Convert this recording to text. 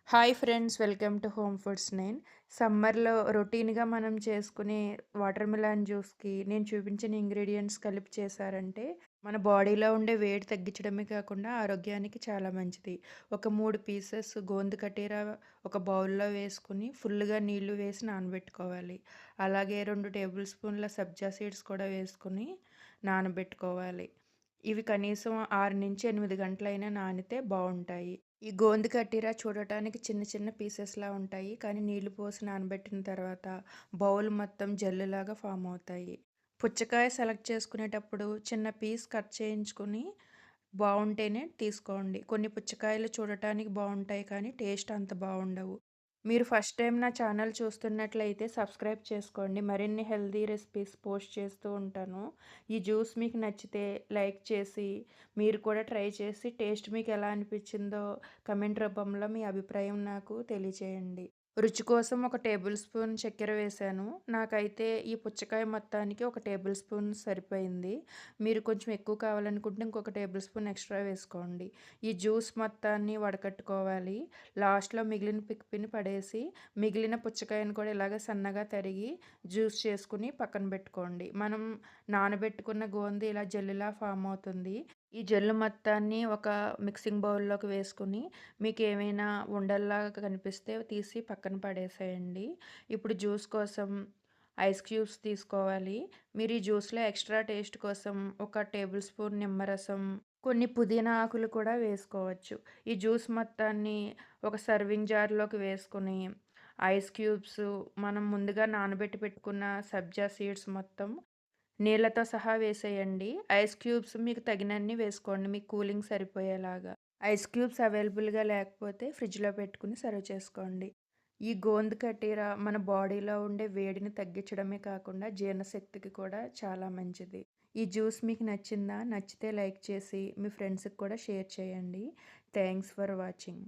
Hi friends, welcome to home foods. సమ్మర్‌లో రొటీన్‌గా మనం చేసుకునే వాటర్ మిలన్ జ్యూస్‌కి నేను చూపించిన ఇంగ్రీడియెంట్స్ కలిపి చేశారంటే మన బాడీలో ఉండే వేడి తగ్గించడమే కాకుండా ఆరోగ్యానికి చాలా మంచిది. ఒక 3 పీసెస్ గోందు కటీర ఒక బౌల్‌లో వేసుకొని ఫుల్‌గా నీళ్లు వేసి నానబెట్టుకోవాలి. అలాగే 2 టేబుల్ స్పూన్ల సబ్జా సీడ్స్ కూడా వేసుకొని నానబెట్టుకోవాలి. ఇవి కనీసం 6-8 గంటలైనా నానితే బావుంటాయి. ఈ గోందు కట్టిర చూడటానికి చిన్న చిన్న పీసెస్‌లా ఉంటాయి. కానీ నీళ్లు పోసి నానబెట్టిన తర్వాత బౌల్ మొత్తం జెల్లులాగా ఫామ్ అవుతాయి. పుచ్చకాయ సెలెక్ట్ చేసుకునేటప్పుడు చిన్న పీస్ కట్ చేయించుకొని బావుంటేనే తీసుకోండి. కొన్ని పుచ్చకాయలు చూడటానికి బావుంటాయి కానీ టేస్ట్ అంత బావుండవు. మీరు ఫస్ట్ టైం నా ఛానల్ చూస్తున్నట్లయితే సబ్స్క్రైబ్ చేసుకోండి. మరిన్ని హెల్తీ రెసిపీస్ పోస్ట్ చేస్తూ ఉంటాను. ఈ జ్యూస్ మీకు నచ్చితే లైక్ చేసి, మీరు కూడా ట్రై చేసి టేస్ట్ మీకు ఎలా అనిపించిందో కమెంట్ రూపంలో మీ అభిప్రాయం నాకు తెలియచేయండి. రుచి కోసం ఒక టేబుల్ స్పూన్ చక్కెర వేశాను. నాకైతే ఈ పుచ్చకాయ మొత్తానికి ఒక టేబుల్ స్పూన్ సరిపోయింది. మీరు కొంచెం ఎక్కువ కావాలనుకుంటే ఇంకొక టేబుల్ స్పూన్ ఎక్స్ట్రా వేసుకోండి. ఈ జ్యూస్ మొత్తాన్ని వడకట్టుకోవాలి. లాస్ట్‌లో మిగిలిన పిప్పిని పడేసి, మిగిలిన పుచ్చకాయను కూడా ఇలాగ సన్నగా తరిగి జ్యూస్ చేసుకొని పక్కన పెట్టుకోండి. మనం నానబెట్టుకున్న గోంది ఇలా జెల్లులా ఫామ్ అవుతుంది. ఈ జెల్లు మొత్తాన్ని ఒక మిక్సింగ్ బౌల్‌లోకి వేసుకొని, మీకేమైనా ఉండల్లాగా కనిపిస్తే తీసి పక్కన పడేసేయండి. ఇప్పుడు జ్యూస్ కోసం ఐస్ క్యూబ్స్ తీసుకోవాలి. మీరు ఈ జ్యూస్‌లో ఎక్స్ట్రా టేస్ట్ కోసం ఒక టేబుల్ స్పూన్ నిమ్మరసం, కొన్ని పుదీనా ఆకులు కూడా వేసుకోవచ్చు. ఈ జ్యూస్ మొత్తాన్ని ఒక సర్వింగ్ జార్‌లోకి వేసుకొని, ఐస్ క్యూబ్స్, మనం ముందుగా నానబెట్టి పెట్టుకున్న సబ్జా సీడ్స్ మొత్తం నీళ్ళతో సహా వేసేయండి. ఐస్ క్యూబ్స్ మీకు తగినన్ని వేసుకోండి. మీకు కూలింగ్ సరిపోయేలాగా. ఐస్ క్యూబ్స్ అవైలబుల్‌గా లేకపోతే ఫ్రిడ్జ్‌లో పెట్టుకొని సర్వ్ చేసుకోండి. ఈ గోంద్ కటీర మన బాడీలో ఉండే వేడిని తగ్గించడమే కాకుండా జీర్ణశక్తికి కూడా చాలా మంచిది. ఈ జ్యూస్ మీకు నచ్చిందా? నచ్చితే లైక్ చేసి మీ ఫ్రెండ్స్‌కి కూడా షేర్ చేయండి. Thanks for watching.